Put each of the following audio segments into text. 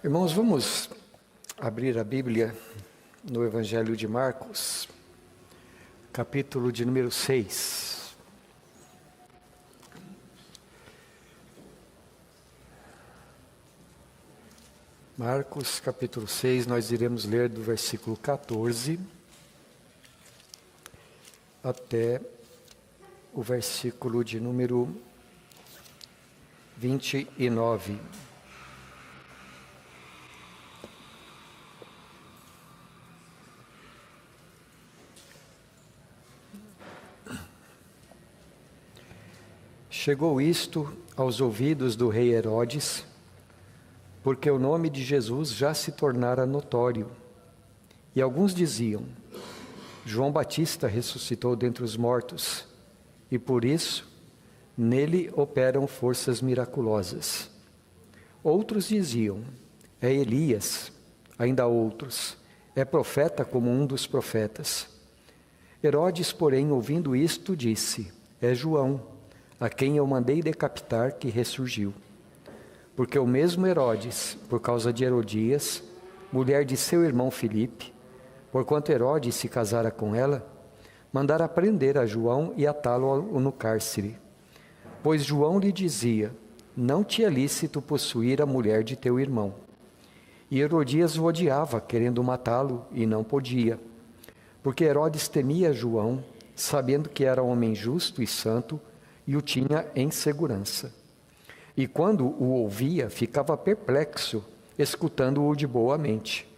Irmãos, vamos abrir a Bíblia no Evangelho de Marcos, capítulo de número 6. Marcos, capítulo 6, nós iremos ler do versículo 14 até o versículo de número 29. Chegou isto aos ouvidos do rei Herodes, porque o nome de Jesus já se tornara notório. E alguns diziam: João Batista ressuscitou dentre os mortos, e por isso nele operam forças miraculosas. Outros diziam: é Elias. Ainda outros: é profeta como um dos profetas. Herodes, porém, ouvindo isto, disse: é João, a quem eu mandei decapitar, que ressurgiu. Porque o mesmo Herodes, por causa de Herodias, mulher de seu irmão Filipe, porquanto Herodes se casara com ela, mandara prender a João e atá-lo no cárcere. Pois João lhe dizia: não te é lícito possuir a mulher de teu irmão. E Herodias o odiava, querendo matá-lo, e não podia. Porque Herodes temia João, sabendo que era homem justo e santo, e o tinha em segurança. E quando o ouvia, ficava perplexo, escutando-o de boa mente.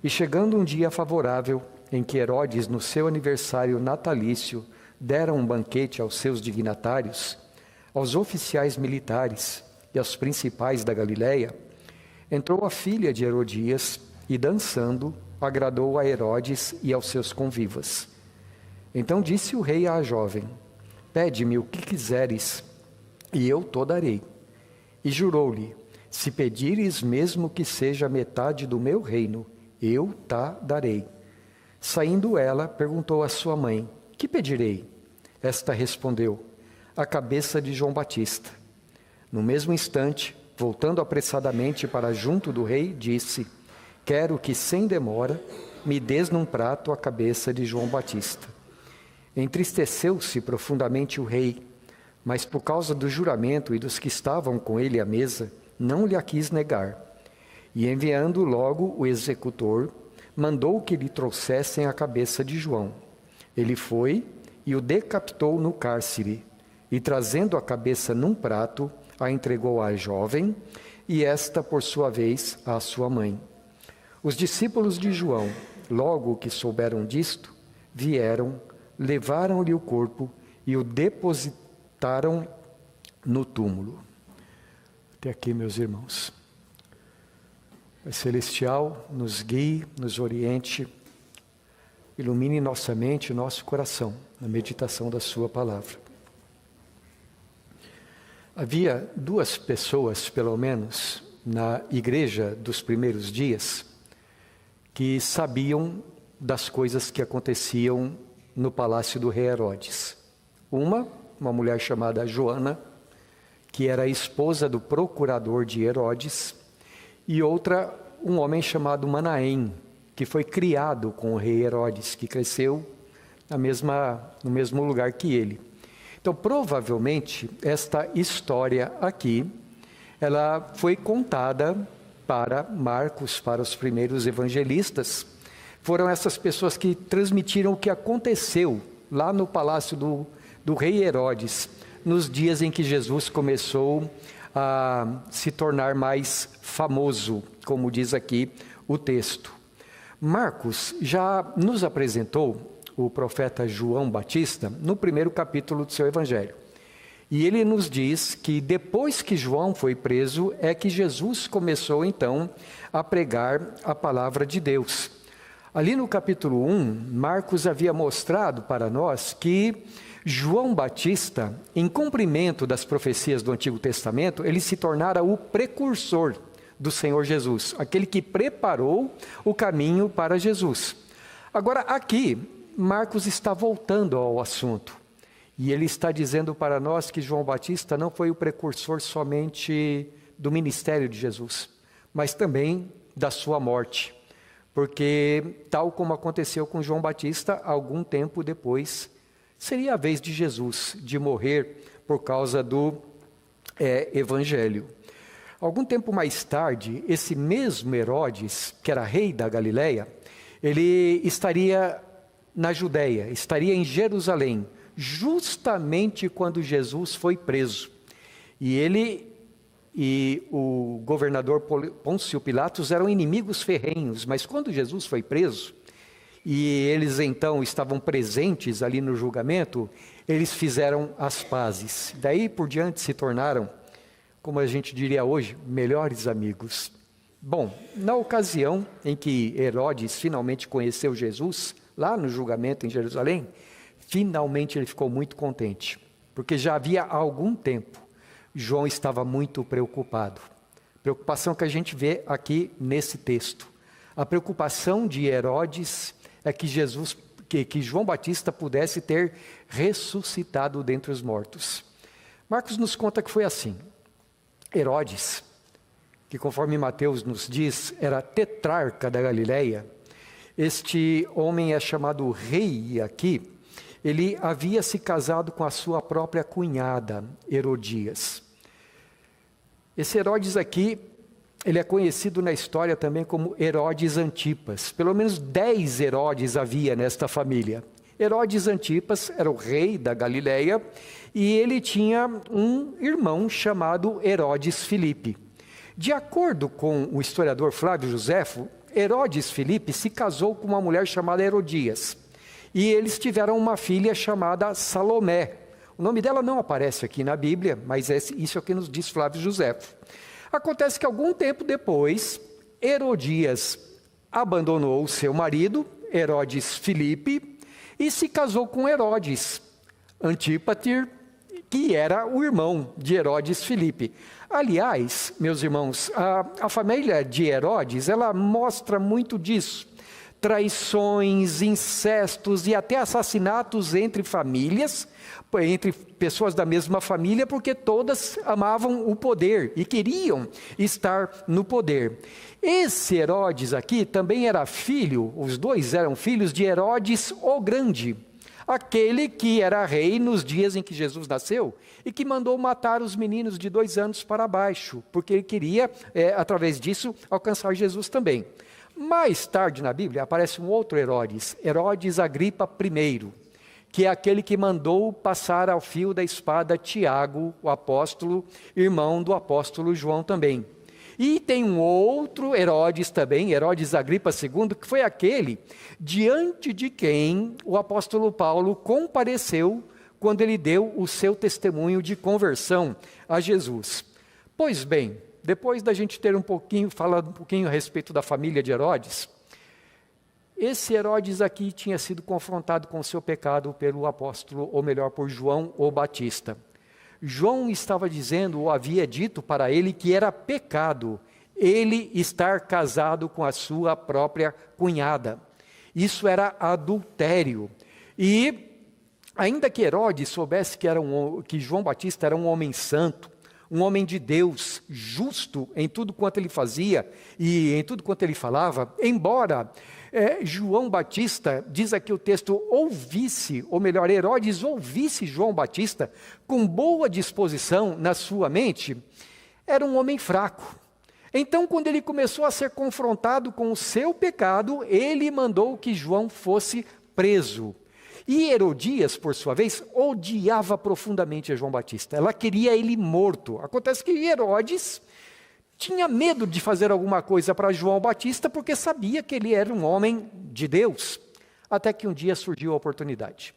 E chegando um dia favorável, em que Herodes, no seu aniversário natalício, dera um banquete aos seus dignatários, aos oficiais militares e aos principais da Galileia, entrou a filha de Herodias e, dançando, agradou a Herodes e aos seus convivas. Então disse o rei à jovem: pede-me o que quiseres, e eu to darei. E jurou-lhe: se pedires mesmo que seja metade do meu reino, eu ta darei. Saindo ela, perguntou à sua mãe: que pedirei? Esta respondeu: a cabeça de João Batista. No mesmo instante, voltando apressadamente para junto do rei, disse: quero que sem demora me des num prato a cabeça de João Batista. Entristeceu-se profundamente o rei, mas por causa do juramento e dos que estavam com ele à mesa, não lhe a quis negar. E enviando logo o executor, mandou que lhe trouxessem a cabeça de João. Ele foi e o decapitou no cárcere, e trazendo a cabeça num prato, a entregou à jovem, e esta, por sua vez, à sua mãe. Os discípulos de João, logo que souberam disto, vieram, levaram-lhe o corpo e o depositaram no túmulo. Até aqui, meus irmãos. Pai Celestial, nos guie, nos oriente, ilumine nossa mente e nosso coração na meditação da sua palavra. Havia duas pessoas, pelo menos, na igreja dos primeiros dias, que sabiam das coisas que aconteciam no palácio do rei Herodes. Uma mulher chamada Joana, que era a esposa do procurador de Herodes, e outra, um homem chamado Manaém, que foi criado com o rei Herodes, que cresceu no mesmo lugar que ele. Então, provavelmente, esta história aqui, ela foi contada para Marcos, para os primeiros evangelistas. Foram essas pessoas que transmitiram o que aconteceu lá no palácio do rei Herodes, nos dias em que Jesus começou a se tornar mais famoso, como diz aqui o texto. Marcos já nos apresentou o profeta João Batista no primeiro capítulo do seu evangelho. E ele nos diz que depois que João foi preso, é que Jesus começou então a pregar a palavra de Deus. Ali no capítulo 1, Marcos havia mostrado para nós que João Batista, em cumprimento das profecias do Antigo Testamento, ele se tornara o precursor do Senhor Jesus, aquele que preparou o caminho para Jesus. Agora, aqui, Marcos está voltando ao assunto, e ele está dizendo para nós que João Batista não foi o precursor somente do ministério de Jesus, mas também da sua morte. Porque, tal como aconteceu com João Batista, algum tempo depois, seria a vez de Jesus de morrer por causa do Evangelho. Algum tempo mais tarde, esse mesmo Herodes, que era rei da Galileia, ele estaria na Judéia, estaria em Jerusalém, justamente quando Jesus foi preso. E ele e o governador Pôncio Pilatos eram inimigos ferrenhos, mas quando Jesus foi preso, e eles então estavam presentes ali no julgamento, eles fizeram as pazes. Daí por diante se tornaram, como a gente diria hoje, melhores amigos. Bom, na ocasião em que Herodes finalmente conheceu Jesus, lá no julgamento em Jerusalém, finalmente ele ficou muito contente, porque já havia algum tempo João estava muito preocupado. Preocupação que a gente vê aqui nesse texto. A preocupação de Herodes é que João Batista pudesse ter ressuscitado dentre os mortos. Marcos nos conta que foi assim. Herodes, que conforme Mateus nos diz, era tetrarca da Galileia, este homem é chamado rei aqui, ele havia se casado com a sua própria cunhada, Herodias. Esse Herodes aqui, ele é conhecido na história também como Herodes Antipas. Pelo menos 10 Herodes havia nesta família. Herodes Antipas era o rei da Galileia e ele tinha um irmão chamado Herodes Filipe. De acordo com o historiador Flávio Josefo, Herodes Filipe se casou com uma mulher chamada Herodias. E eles tiveram uma filha chamada Salomé. O nome dela não aparece aqui na Bíblia, mas isso é o que nos diz Flávio Josefo. Acontece que algum tempo depois, Herodias abandonou o seu marido, Herodes Filipe, e se casou com Herodes Antípater, que era o irmão de Herodes Filipe. Aliás, meus irmãos, a família de Herodes, ela mostra muito disso. Traições, incestos e até assassinatos entre famílias, entre pessoas da mesma família, porque todas amavam o poder e queriam estar no poder. Esse Herodes aqui também era filho, os dois eram filhos de Herodes o Grande, aquele que era rei nos dias em que Jesus nasceu e que mandou matar os meninos de 2 anos para baixo, porque ele queria, através disso, alcançar Jesus também. Mais tarde na Bíblia aparece um outro Herodes, Herodes Agripa I, que é aquele que mandou passar ao fio da espada Tiago, o apóstolo, irmão do apóstolo João também. E tem um outro Herodes também, Herodes Agripa II, que foi aquele diante de quem o apóstolo Paulo compareceu quando ele deu o seu testemunho de conversão a Jesus. Pois bem, depois da gente ter falado um pouquinho a respeito da família de Herodes, esse Herodes aqui tinha sido confrontado com o seu pecado pelo apóstolo, ou melhor, por João o Batista. João estava dizendo, ou havia dito para ele, que era pecado ele estar casado com a sua própria cunhada. Isso era adultério. E ainda que Herodes soubesse que João Batista era um homem santo, um homem de Deus, justo em tudo quanto ele fazia e em tudo quanto ele falava, embora João Batista, diz aqui o texto, Herodes ouvisse João Batista com boa disposição na sua mente, era um homem fraco. Então, quando ele começou a ser confrontado com o seu pecado, ele mandou que João fosse preso. E Herodias, por sua vez, odiava profundamente a João Batista. Ela queria ele morto. Acontece que Herodes tinha medo de fazer alguma coisa para João Batista, porque sabia que ele era um homem de Deus. Até que um dia surgiu a oportunidade.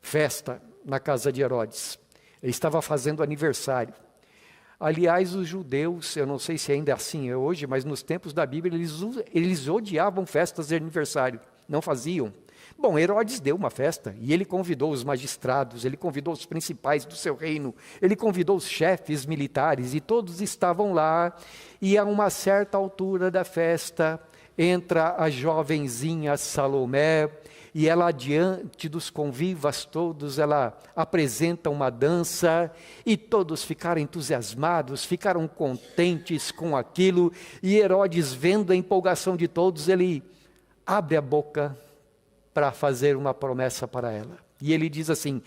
Festa na casa de Herodes. Ele estava fazendo aniversário. Aliás, os judeus, eu não sei se ainda é assim hoje, mas nos tempos da Bíblia, eles odiavam festas de aniversário. Não faziam. Bom, Herodes deu uma festa e ele convidou os magistrados, ele convidou os principais do seu reino, ele convidou os chefes militares e todos estavam lá. E a uma certa altura da festa, entra a jovenzinha Salomé e ela diante dos convivas todos, ela apresenta uma dança, e todos ficaram entusiasmados, ficaram contentes com aquilo, e Herodes, vendo a empolgação de todos, ele abre a boca para fazer uma promessa para ela. E ele diz assim: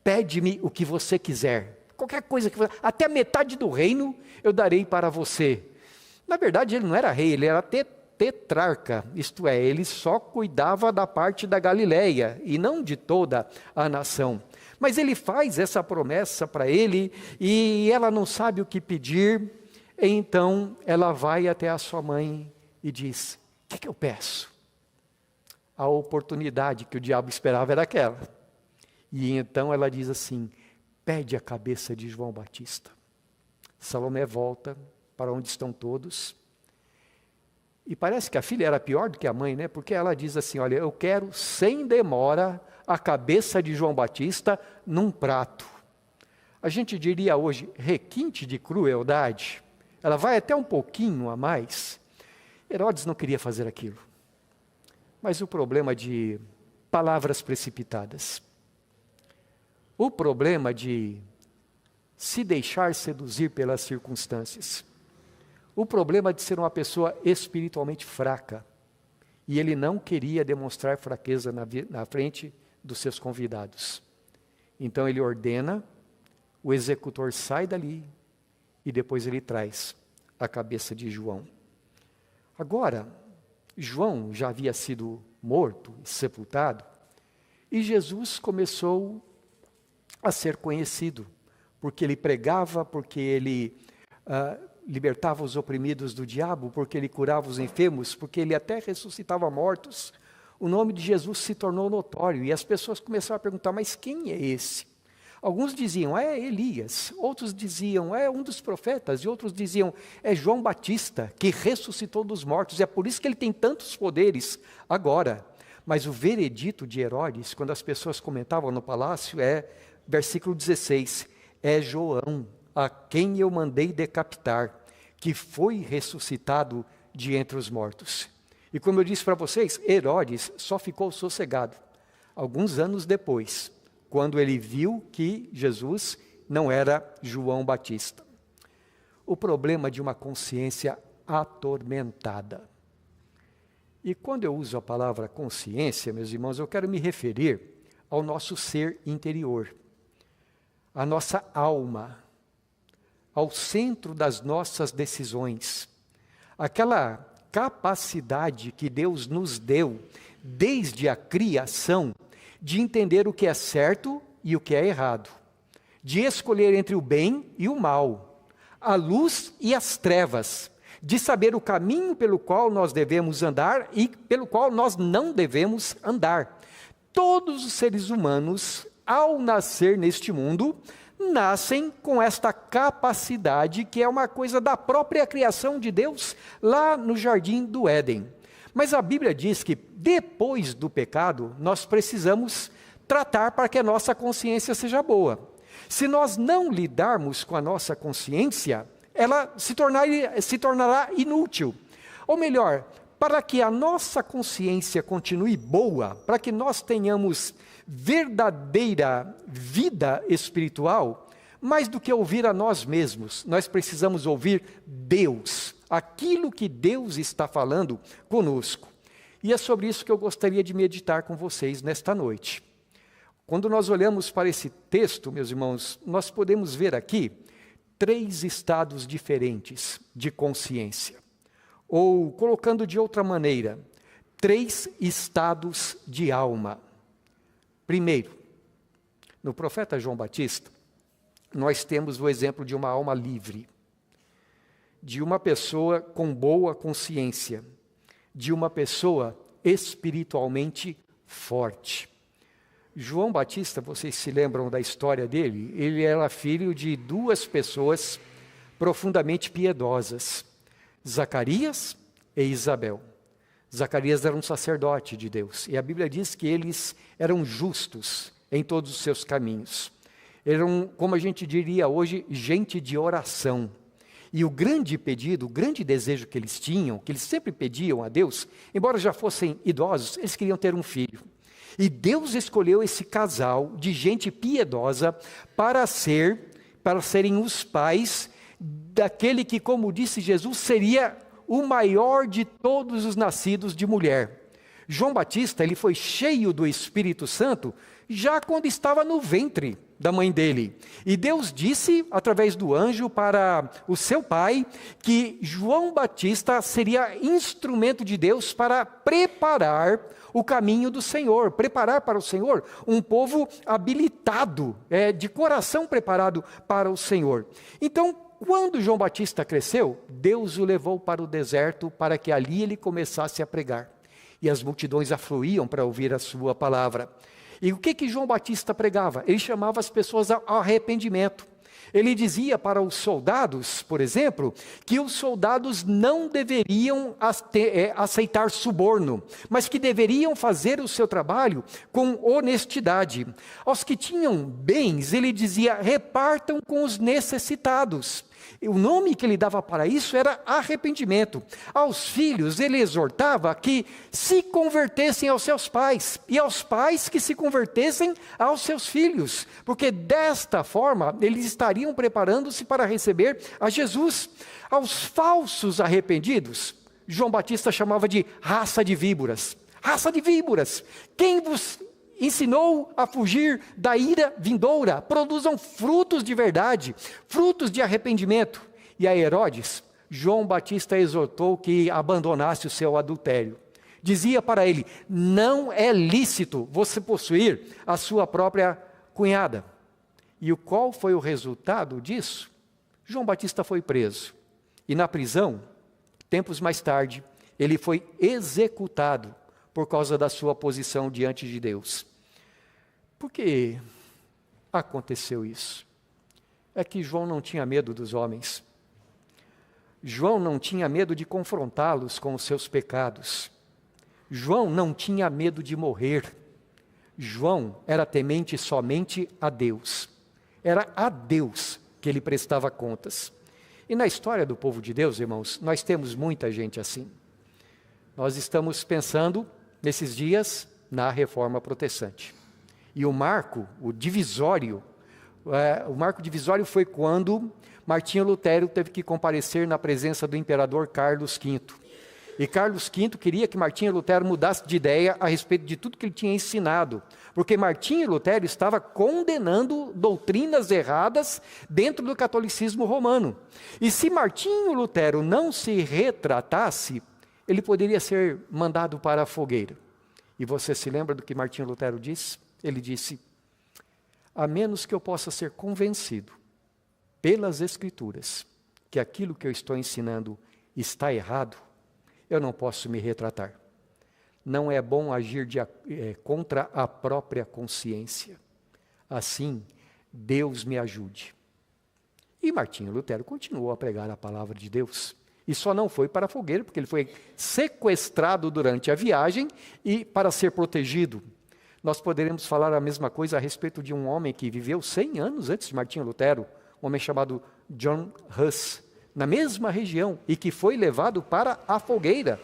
pede-me o que você quiser, qualquer coisa que você, até metade do reino eu darei para você. Na verdade ele não era rei, ele era tetrarca, isto é, ele só cuidava da parte da Galileia e não de toda a nação. Mas ele faz essa promessa para ele e ela não sabe o que pedir, então ela vai até a sua mãe e diz: o que eu peço? A oportunidade que o diabo esperava era aquela. E então ela diz assim: pede a cabeça de João Batista. Salomé volta para onde estão todos. E parece que a filha era pior do que a mãe, né? Porque ela diz assim: olha, eu quero sem demora a cabeça de João Batista num prato. A gente diria hoje, requinte de crueldade. Ela vai até um pouquinho a mais. Herodes não queria fazer aquilo. Mas o problema de palavras precipitadas, o problema de se deixar seduzir pelas circunstâncias, o problema de ser uma pessoa espiritualmente fraca, e ele não queria demonstrar fraqueza na frente dos seus convidados. Então ele ordena, o executor sai dali, e depois ele traz a cabeça de João. Agora, João já havia sido morto e sepultado, e Jesus começou a ser conhecido, porque ele pregava, porque ele libertava os oprimidos do diabo, porque ele curava os enfermos, porque ele até ressuscitava mortos. O nome de Jesus se tornou notório, e as pessoas começaram a perguntar: mas quem é esse? Alguns diziam: é Elias, outros diziam: é um dos profetas, e outros diziam: é João Batista, que ressuscitou dos mortos, e é por isso que ele tem tantos poderes agora. Mas o veredito de Herodes, quando as pessoas comentavam no palácio, versículo 16, é João, a quem eu mandei decapitar, que foi ressuscitado de entre os mortos. E como eu disse para vocês, Herodes só ficou sossegado alguns anos depois, quando ele viu que Jesus não era João Batista. O problema de uma consciência atormentada. E quando eu uso a palavra consciência, meus irmãos, eu quero me referir ao nosso ser interior, à nossa alma, ao centro das nossas decisões, aquela capacidade que Deus nos deu, desde a criação, de entender o que é certo e o que é errado, de escolher entre o bem e o mal, a luz e as trevas, de saber o caminho pelo qual nós devemos andar e pelo qual nós não devemos andar. Todos os seres humanos, ao nascer neste mundo, nascem com esta capacidade, que é uma coisa da própria criação de Deus, lá no Jardim do Éden. Mas a Bíblia diz que depois do pecado, nós precisamos tratar para que a nossa consciência seja boa. Se nós não lidarmos com a nossa consciência, ela se tornará inútil. Ou melhor, para que a nossa consciência continue boa, para que nós tenhamos verdadeira vida espiritual, mais do que ouvir a nós mesmos, nós precisamos ouvir Deus, aquilo que Deus está falando conosco. E é sobre isso que eu gostaria de meditar com vocês nesta noite. Quando nós olhamos para esse texto, meus irmãos, nós podemos ver aqui 3 estados diferentes de consciência. Ou, colocando de outra maneira, 3 estados de alma. Primeiro, no profeta João Batista, nós temos o exemplo de uma alma livre, de uma pessoa com boa consciência, de uma pessoa espiritualmente forte. João Batista, vocês se lembram da história dele? Ele era filho de 2 pessoas profundamente piedosas, Zacarias e Isabel. Zacarias era um sacerdote de Deus, e a Bíblia diz que eles eram justos em todos os seus caminhos. Eram, como a gente diria hoje, gente de oração. E o grande pedido, o grande desejo que eles tinham, que eles sempre pediam a Deus, embora já fossem idosos, eles queriam ter um filho. E Deus escolheu esse casal de gente piedosa para serem os pais daquele que, como disse Jesus, seria o maior de todos os nascidos de mulher. João Batista, ele foi cheio do Espírito Santo já quando estava no ventre da mãe dele. E Deus disse, através do anjo, para o seu pai, que João Batista seria instrumento de Deus para preparar o caminho do Senhor, preparar para o Senhor um povo habilitado, de coração preparado para o Senhor. Então, quando João Batista cresceu, Deus o levou para o deserto para que ali ele começasse a pregar. E as multidões afluíam para ouvir a sua palavra. E o que João Batista pregava? Ele chamava as pessoas ao arrependimento. Ele dizia para os soldados, por exemplo, que os soldados não deveriam aceitar suborno, mas que deveriam fazer o seu trabalho com honestidade. Aos que tinham bens, ele dizia, repartam com os necessitados. O nome que ele dava para isso era arrependimento. Aos filhos, ele exortava que se convertessem aos seus pais, e aos pais que se convertessem aos seus filhos, porque desta forma eles estariam preparando-se para receber a Jesus. Aos falsos arrependidos, João Batista chamava de raça de víboras. Raça de víboras! Quem vos ensinou a fugir da ira vindoura? Produzam frutos de verdade, frutos de arrependimento. E a Herodes, João Batista exortou que abandonasse o seu adultério. Dizia para ele, não é lícito você possuir a sua própria cunhada. E qual foi o resultado disso? João Batista foi preso. E na prisão, tempos mais tarde, ele foi executado por causa da sua posição diante de Deus. Por que aconteceu isso? É que João não tinha medo dos homens. João não tinha medo de confrontá-los com os seus pecados. João não tinha medo de morrer. João era temente somente a Deus. Era a Deus que ele prestava contas. E na história do povo de Deus, irmãos, nós temos muita gente assim. Nós estamos pensando, nesses dias, na reforma protestante. E o marco divisório foi quando Martinho Lutero teve que comparecer na presença do imperador Carlos V. E Carlos V queria que Martinho Lutero mudasse de ideia a respeito de tudo que ele tinha ensinado, porque Martinho Lutero estava condenando doutrinas erradas dentro do catolicismo romano. E se Martinho Lutero não se retratasse, ele poderia ser mandado para a fogueira. E você se lembra do que Martinho Lutero disse? Ele disse, a menos que eu possa ser convencido pelas Escrituras que aquilo que eu estou ensinando está errado, eu não posso me retratar. Não é bom agir contra a própria consciência. Assim, Deus me ajude. E Martinho Lutero continuou a pregar a palavra de Deus. E só não foi para a fogueira, porque ele foi sequestrado durante a viagem e para ser protegido. Nós poderemos falar a mesma coisa a respeito de um homem que viveu 100 anos antes de Martinho Lutero, um homem chamado John Huss, na mesma região, e que foi levado para a fogueira,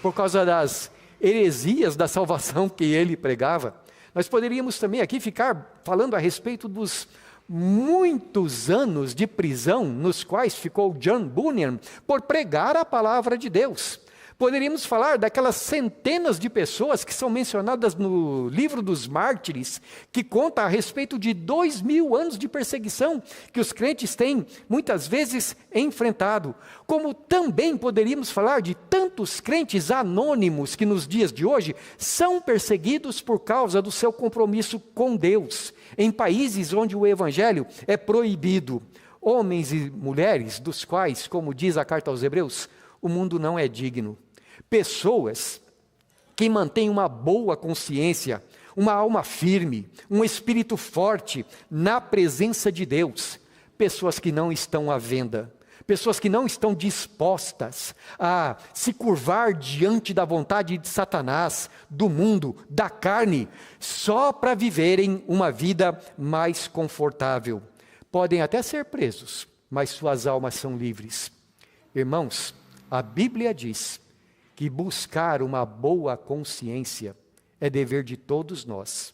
por causa das heresias da salvação que ele pregava. Nós poderíamos também aqui ficar falando a respeito dos muitos anos de prisão nos quais ficou John Bunyan por pregar a palavra de Deus. Poderíamos falar daquelas centenas de pessoas que são mencionadas no livro dos Mártires, que conta a respeito de 2000 anos de perseguição que os crentes têm muitas vezes enfrentado. Como também poderíamos falar de tantos crentes anônimos que nos dias de hoje são perseguidos por causa do seu compromisso com Deus, em países onde o evangelho é proibido. Homens e mulheres dos quais, como diz a carta aos Hebreus, o mundo não é digno. Pessoas que mantêm uma boa consciência, uma alma firme, um espírito forte na presença de Deus. Pessoas que não estão à venda, pessoas que não estão dispostas a se curvar diante da vontade de Satanás, do mundo, da carne, só para viverem uma vida mais confortável. Podem até ser presos, mas suas almas são livres. Irmãos, a Bíblia diz que buscar uma boa consciência é dever de todos nós.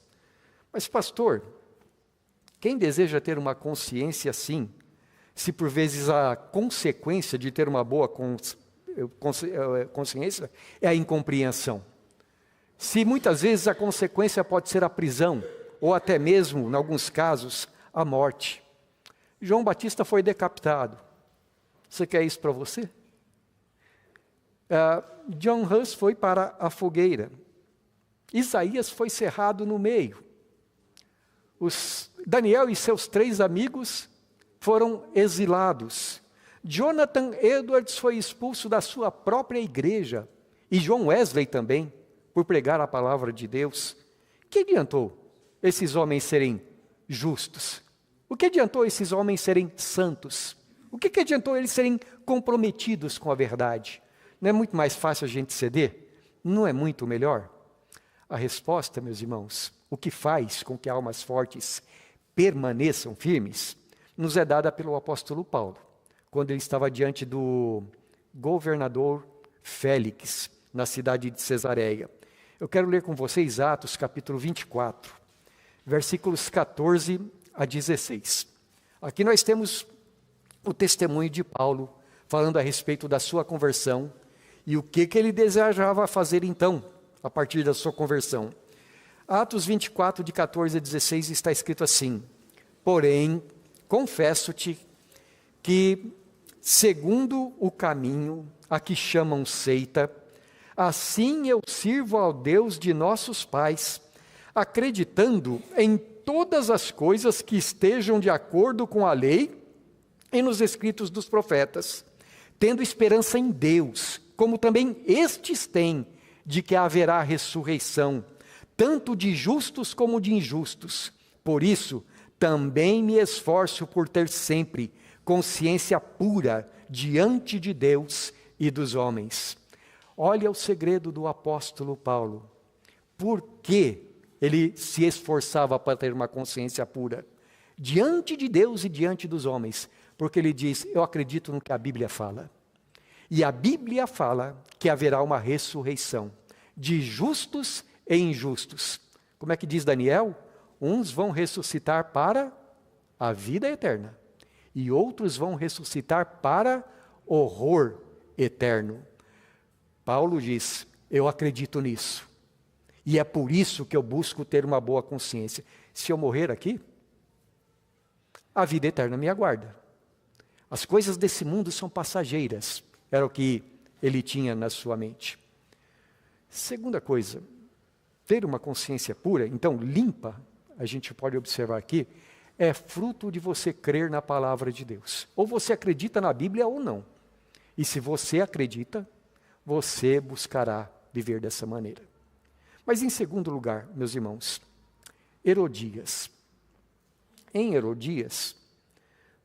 Mas, pastor, quem deseja ter uma consciência assim, se por vezes a consequência de ter uma boa consciência é a incompreensão? Se muitas vezes a consequência pode ser a prisão, ou até mesmo, em alguns casos, a morte. João Batista foi decapitado. Você quer isso para você? John Hus foi para a fogueira. Isaías foi cerrado no meio. Daniel e seus 3 amigos foram exilados. Jonathan Edwards foi expulso da sua própria igreja. E John Wesley também, por pregar a palavra de Deus. Que adiantou esses homens serem justos? O que adiantou esses homens serem santos? O que adiantou eles serem comprometidos com a verdade? Não é muito mais fácil a gente ceder? Não é muito melhor? A resposta, meus irmãos, o que faz com que almas fortes permaneçam firmes, nos é dada pelo apóstolo Paulo, quando ele estava diante do governador Félix, na cidade de Cesareia. Eu quero ler com vocês Atos capítulo 24, versículos 14 a 16. Aqui nós temos o testemunho de Paulo, falando a respeito da sua conversão, e o que ele desejava fazer então, a partir da sua conversão. Atos 24, de 14 a 16, está escrito assim: porém, confesso-te que, segundo o caminho a que chamam seita, assim eu sirvo ao Deus de nossos pais, acreditando em todas as coisas que estejam de acordo com a lei e nos escritos dos profetas, tendo esperança em Deus, como também estes têm, de que haverá ressurreição, tanto de justos como de injustos. Por isso, também me esforço por ter sempre consciência pura diante de Deus e dos homens. Olha o segredo do apóstolo Paulo. Por que ele se esforçava para ter uma consciência pura? Diante de Deus e diante dos homens. Porque ele diz, eu acredito no que a Bíblia fala. E a Bíblia fala que haverá uma ressurreição de justos e injustos. Como é que diz Daniel? Uns vão ressuscitar para a vida eterna, e outros vão ressuscitar para horror eterno. Paulo diz, eu acredito nisso, e é por isso que eu busco ter uma boa consciência. Se eu morrer aqui, a vida eterna me aguarda. As coisas desse mundo são passageiras, era o que ele tinha na sua mente. Segunda coisa, ter uma consciência pura, então limpa, a gente pode observar aqui, é fruto de você crer na palavra de Deus. Ou você acredita na Bíblia ou não. E se você acredita, você buscará viver dessa maneira. Mas em segundo lugar, meus irmãos, Herodias. Em Herodias,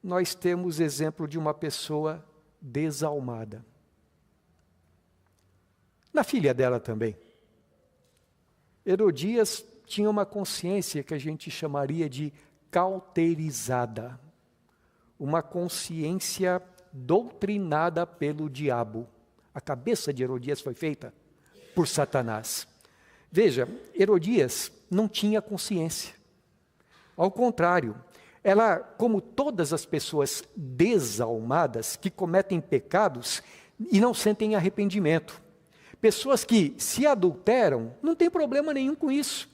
nós temos exemplo de uma pessoa desalmada. Na filha dela também. Herodias tinha uma consciência que a gente chamaria de cauterizada. Uma consciência doutrinada pelo diabo. A cabeça de Herodias foi feita por Satanás. Veja, Herodias não tinha consciência. Ao contrário, ela, como todas as pessoas desalmadas que cometem pecados e não sentem arrependimento. Pessoas que se adulteram, não tem problema nenhum com isso.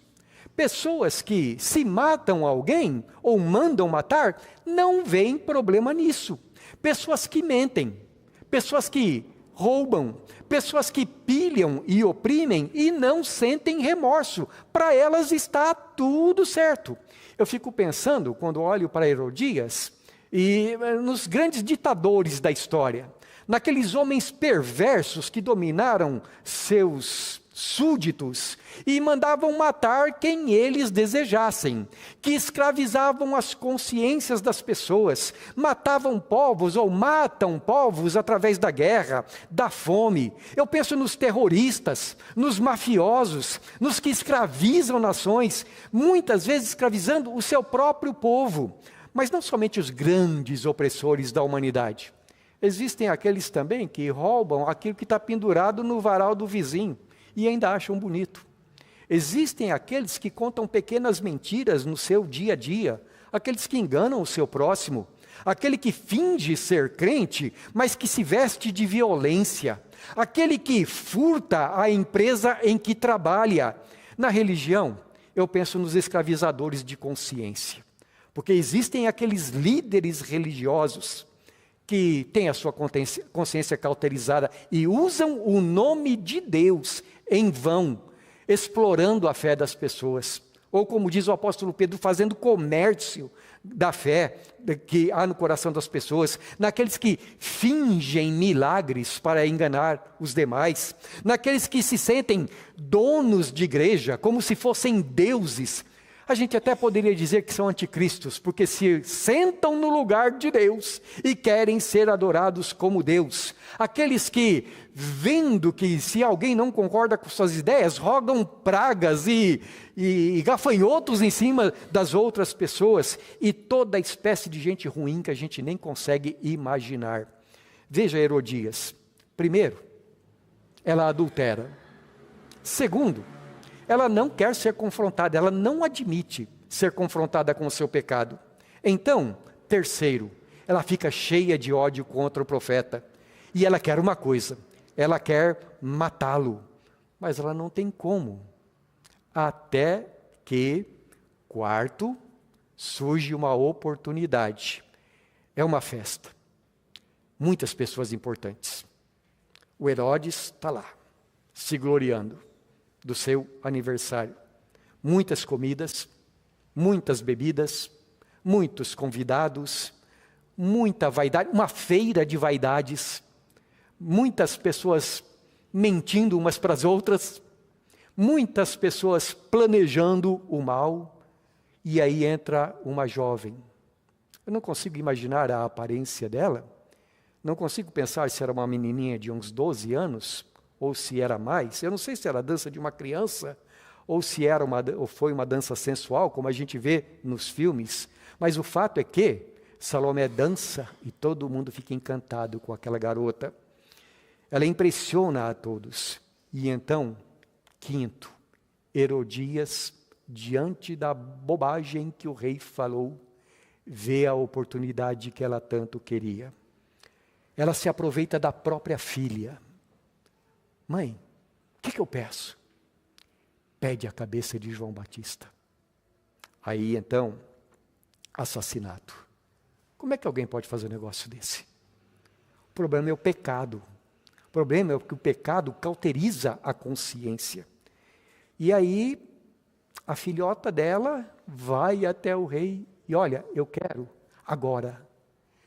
Pessoas que se matam alguém ou mandam matar, não veem problema nisso. Pessoas que mentem, pessoas que roubam, pessoas que pilham e oprimem e não sentem remorso. Para elas está tudo certo. Eu fico pensando, quando olho para Herodias, e nos grandes ditadores da história, naqueles homens perversos que dominaram seus súditos e mandavam matar quem eles desejassem, que escravizavam as consciências das pessoas, matavam povos ou matam povos através da guerra, da fome. Eu penso nos terroristas, nos mafiosos, nos que escravizam nações, muitas vezes escravizando o seu próprio povo, mas não somente os grandes opressores da humanidade. Existem aqueles também que roubam aquilo que está pendurado no varal do vizinho e ainda acham bonito. Existem aqueles que contam pequenas mentiras no seu dia a dia, aqueles que enganam o seu próximo, aquele que finge ser crente, mas que se veste de violência, aquele que furta a empresa em que trabalha. Na religião, eu penso nos escravizadores de consciência, porque existem aqueles líderes religiosos que têm a sua consciência cauterizada e usam o nome de Deus em vão, explorando a fé das pessoas. Ou como diz o apóstolo Pedro, fazendo comércio da fé que há no coração das pessoas, naqueles que fingem milagres para enganar os demais, naqueles que se sentem donos de igreja, como se fossem deuses. A gente até poderia dizer que são anticristos, porque se sentam no lugar de Deus e querem ser adorados como Deus. Aqueles que, vendo que se alguém não concorda com suas ideias, rogam pragas e gafanhotos em cima das outras pessoas, e toda espécie de gente ruim que a gente nem consegue imaginar. Veja Herodias. Primeiro, ela adultera. Segundo, ela não quer ser confrontada, ela não admite ser confrontada com o seu pecado. Então, terceiro, ela fica cheia de ódio contra o profeta. E ela quer uma coisa, ela quer matá-lo. Mas ela não tem como. Até que, quarto, surge uma oportunidade. É uma festa. Muitas pessoas importantes. O Herodes está lá, se gloriando do seu aniversário. Muitas comidas, muitas bebidas, muitos convidados, muita vaidade, uma feira de vaidades, muitas pessoas mentindo umas para as outras, muitas pessoas planejando o mal, e aí entra uma jovem. Eu não consigo imaginar a aparência dela, não consigo pensar se era uma menininha de uns 12 anos, ou se era mais. Eu não sei se era a dança de uma criança, ou se ou foi uma dança sensual, como a gente vê nos filmes. Mas o fato é que Salomé dança e todo mundo fica encantado com aquela garota. Ela impressiona a todos. E então, quinto, Herodias, diante da bobagem que o rei falou, vê a oportunidade que ela tanto queria. Ela se aproveita da própria filha. Mãe, o que eu peço? Pede a cabeça de João Batista. Aí então, assassinato. Como é que alguém pode fazer um negócio desse? O problema é o pecado. O problema é que o pecado cauteriza a consciência. E aí, a filhota dela vai até o rei e olha, eu quero agora.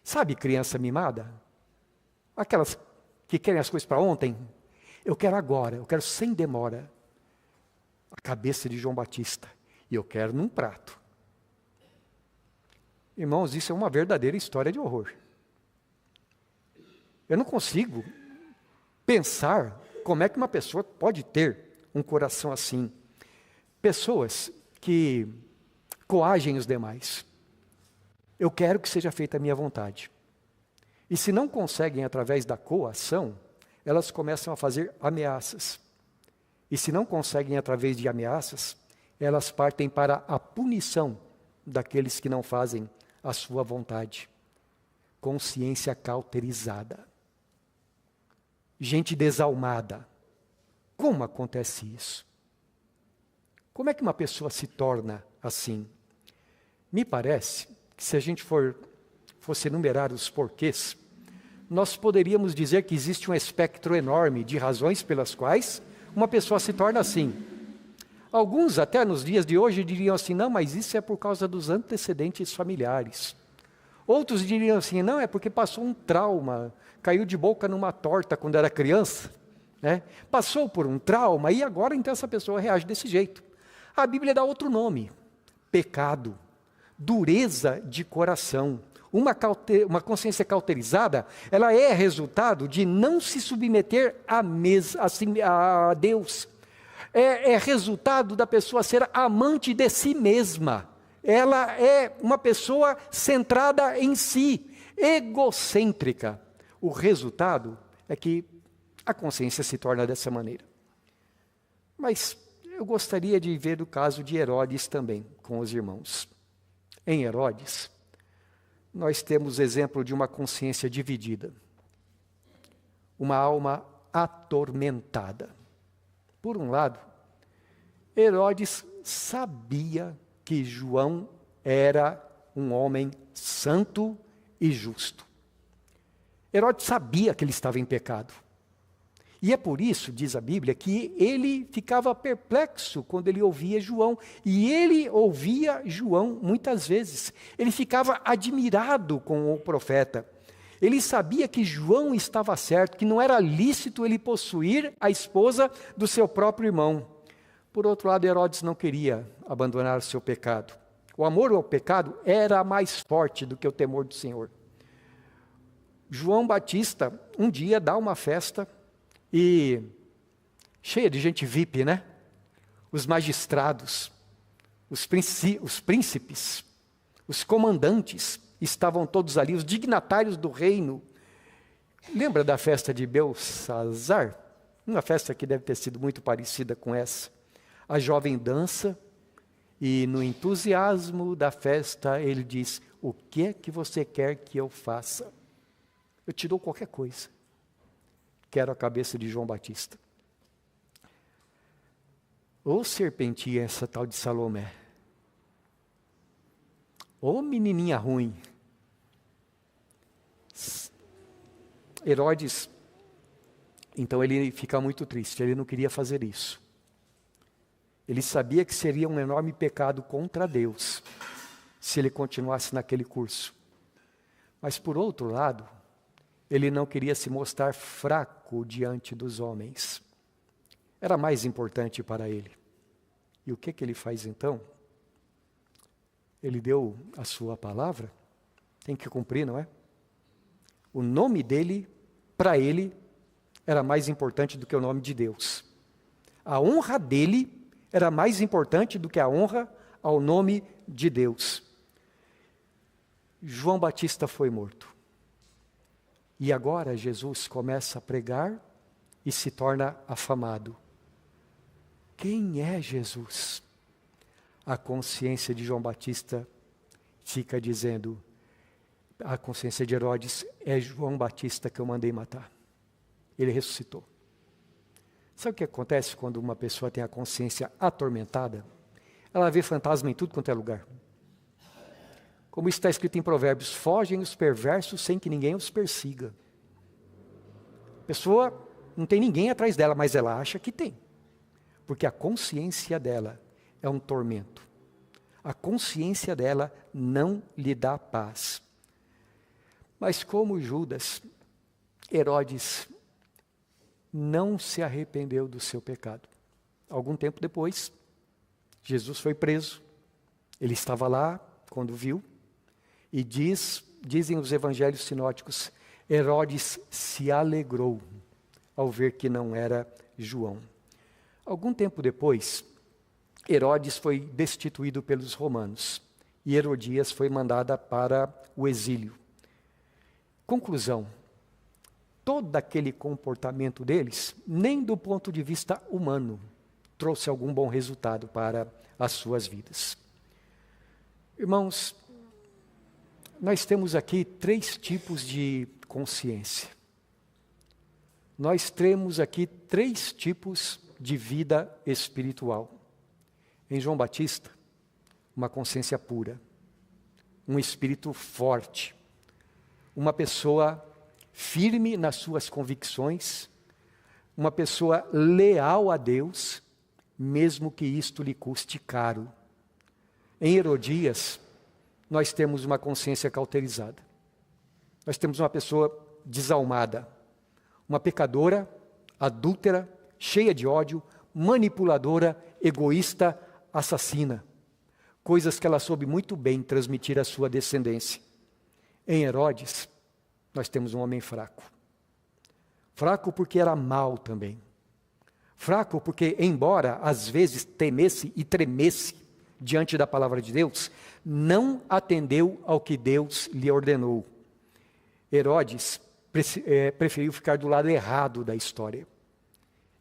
Sabe criança mimada? Aquelas que querem as coisas para ontem. Eu quero agora, eu quero sem demora, a cabeça de João Batista, e eu quero num prato. Irmãos, isso é uma verdadeira história de horror. Eu não consigo pensar como é que uma pessoa pode ter um coração assim. Pessoas que coagem os demais. Eu quero que seja feita a minha vontade. E se não conseguem através da coação, elas começam a fazer ameaças. E se não conseguem através de ameaças, elas partem para a punição daqueles que não fazem a sua vontade. Consciência cauterizada. Gente desalmada. Como acontece isso? Como é que uma pessoa se torna assim? Me parece que se a gente fosse enumerar os porquês, nós poderíamos dizer que existe um espectro enorme de razões pelas quais uma pessoa se torna assim. Alguns, até nos dias de hoje, diriam assim, não, mas isso é por causa dos antecedentes familiares. Outros diriam assim, não, é porque passou um trauma, caiu de boca numa torta quando era criança, né? Passou por um trauma e agora então essa pessoa reage desse jeito. A Bíblia dá outro nome, pecado, dureza de coração. Uma consciência cauterizada, ela é resultado de não se submeter a Deus. É resultado da pessoa ser amante de si mesma. Ela é uma pessoa centrada em si, egocêntrica. O resultado é que a consciência se torna dessa maneira. Mas eu gostaria de ver o caso de Herodes também, com os irmãos. Em Herodes, nós temos exemplo de uma consciência dividida, uma alma atormentada. Por um lado, Herodes sabia que João era um homem santo e justo. Herodes sabia que ele estava em pecado. E é por isso, diz a Bíblia, que ele ficava perplexo quando ele ouvia João. E ele ouvia João muitas vezes. Ele ficava admirado com o profeta. Ele sabia que João estava certo, que não era lícito ele possuir a esposa do seu próprio irmão. Por outro lado, Herodes não queria abandonar o seu pecado. O amor ao pecado era mais forte do que o temor do Senhor. João Batista, um dia, dá uma festa e cheia de gente VIP, né? Os magistrados, os príncipes, os comandantes estavam todos ali, os dignatários do reino. Lembra da festa de Belsazar? Uma festa que deve ter sido muito parecida com essa. A jovem dança e no entusiasmo da festa ele diz: o que é que você quer que eu faça? Eu te dou qualquer coisa. Quero a cabeça de João Batista. Ô serpentia essa tal de Salomé. Ô menininha ruim. Herodes, então ele fica muito triste, ele não queria fazer isso. Ele sabia que seria um enorme pecado contra Deus, se ele continuasse naquele curso. Mas por outro lado, ele não queria se mostrar fraco diante dos homens. Era mais importante para ele. E o que ele faz então? Ele deu a sua palavra, tem que cumprir, não é? O nome dele, para ele, era mais importante do que o nome de Deus. A honra dele era mais importante do que a honra ao nome de Deus. João Batista foi morto. E agora Jesus começa a pregar e se torna afamado. Quem é Jesus? A consciência de João Batista fica dizendo, a consciência de Herodes, é João Batista que eu mandei matar. Ele ressuscitou. Sabe o que acontece quando uma pessoa tem a consciência atormentada? Ela vê fantasma em tudo quanto é lugar. Como está escrito em Provérbios, fogem os perversos sem que ninguém os persiga. A pessoa não tem ninguém atrás dela, mas ela acha que tem. Porque a consciência dela é um tormento. A consciência dela não lhe dá paz. Mas como Judas, Herodes não se arrependeu do seu pecado. Algum tempo depois, Jesus foi preso. Ele estava lá quando viu. E dizem os evangelhos sinóticos, Herodes se alegrou ao ver que não era João. Algum tempo depois, Herodes foi destituído pelos romanos e Herodias foi mandada para o exílio. Conclusão, todo aquele comportamento deles, nem do ponto de vista humano, trouxe algum bom resultado para as suas vidas. Irmãos, nós temos aqui 3 tipos de consciência. Nós temos aqui 3 tipos de vida espiritual. Em João Batista, uma consciência pura, um espírito forte, uma pessoa firme nas suas convicções, uma pessoa leal a Deus, mesmo que isto lhe custe caro. Em Herodias, nós temos uma consciência cauterizada. Nós temos uma pessoa desalmada, uma pecadora, adúltera, cheia de ódio, manipuladora, egoísta, assassina. Coisas que ela soube muito bem transmitir à sua descendência. Em Herodes, nós temos um homem fraco. Fraco porque era mau também. Fraco porque, embora às vezes temesse e tremesse diante da palavra de Deus, não atendeu ao que Deus lhe ordenou. Herodes preferiu ficar do lado errado da história.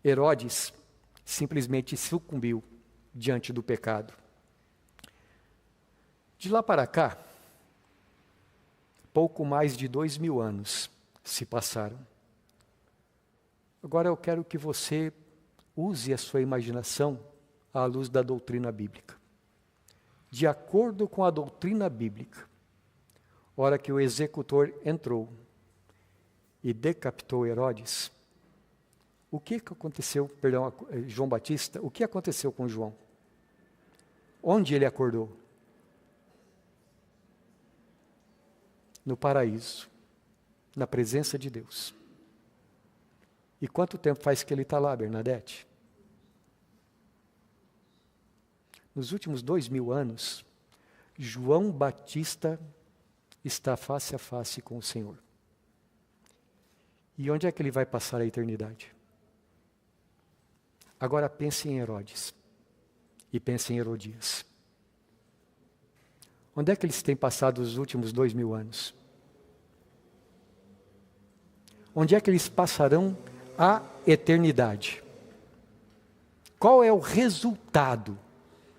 Herodes simplesmente sucumbiu diante do pecado. De lá para cá, pouco mais de 2000 anos se passaram. Agora eu quero que você use a sua imaginação à luz da doutrina bíblica. De acordo com a doutrina bíblica, hora que o executor entrou e decapitou Herodes, o que aconteceu, João Batista, o que aconteceu com João? Onde ele acordou? No paraíso, na presença de Deus. E quanto tempo faz que ele está lá, Bernadette? Nos últimos 2000 anos, João Batista está face a face com o Senhor. E onde é que ele vai passar a eternidade? Agora pense em Herodes e pense em Herodias. Onde é que eles têm passado os últimos 2000 anos? Onde é que eles passarão a eternidade? Qual é o resultado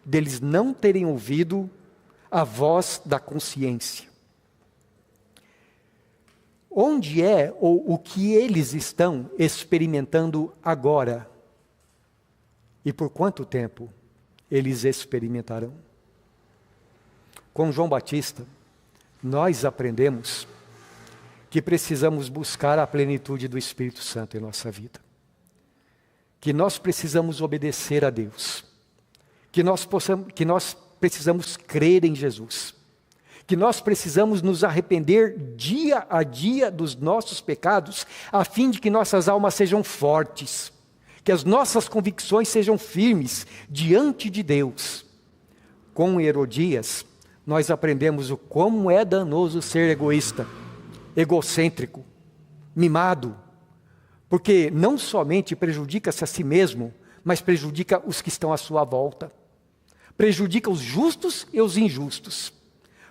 deles não terem ouvido a voz da consciência? Onde é ou o que eles estão experimentando agora? E por quanto tempo eles experimentarão? Com João Batista, nós aprendemos que precisamos buscar a plenitude do Espírito Santo em nossa vida. Que nós precisamos obedecer a Deus. Que nós precisamos crer em Jesus. Que nós precisamos nos arrepender dia a dia dos nossos pecados, a fim de que nossas almas sejam fortes, que as nossas convicções sejam firmes diante de Deus. Com Herodias, nós aprendemos o como é danoso ser egoísta, egocêntrico, mimado, porque não somente prejudica-se a si mesmo, mas prejudica os que estão à sua volta. Prejudica os justos e os injustos.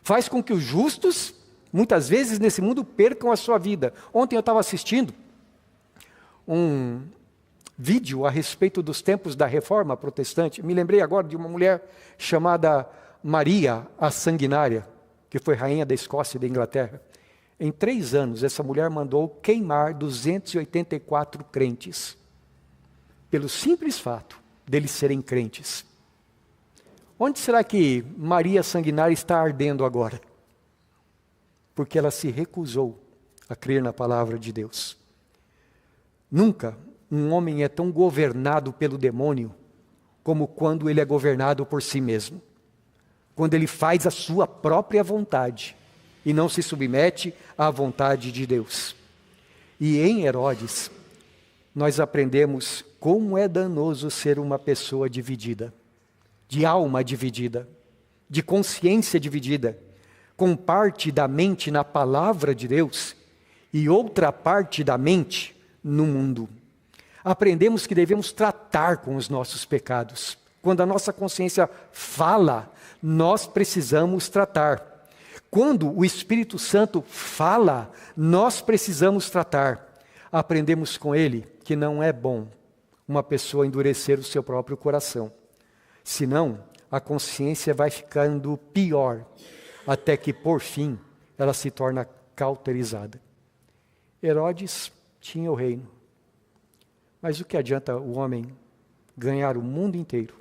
Faz com que os justos, muitas vezes nesse mundo, percam a sua vida. Ontem eu estava assistindo um vídeo a respeito dos tempos da Reforma Protestante. Me lembrei agora de uma mulher chamada Maria a Sanguinária, que foi rainha da Escócia e da Inglaterra. Em 3 anos, essa mulher mandou queimar 284 crentes, pelo simples fato deles serem crentes. Onde será que Maria Sanguinária está ardendo agora? Porque ela se recusou a crer na palavra de Deus. Nunca um homem é tão governado pelo demônio como quando ele é governado por si mesmo. Quando ele faz a sua própria vontade e não se submete à vontade de Deus. E em Herodes, nós aprendemos como é danoso ser uma pessoa dividida, de alma dividida, de consciência dividida, com parte da mente na palavra de Deus e outra parte da mente no mundo. Aprendemos que devemos tratar com os nossos pecados. Quando a nossa consciência fala, nós precisamos tratar. Quando o Espírito Santo fala, nós precisamos tratar. Aprendemos com ele que não é bom uma pessoa endurecer o seu próprio coração. Senão, a consciência vai ficando pior, até que, por fim, ela se torna cauterizada. Herodes tinha o reino. Mas o que adianta o homem ganhar o mundo inteiro,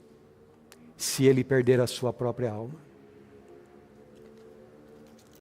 se ele perder a sua própria alma?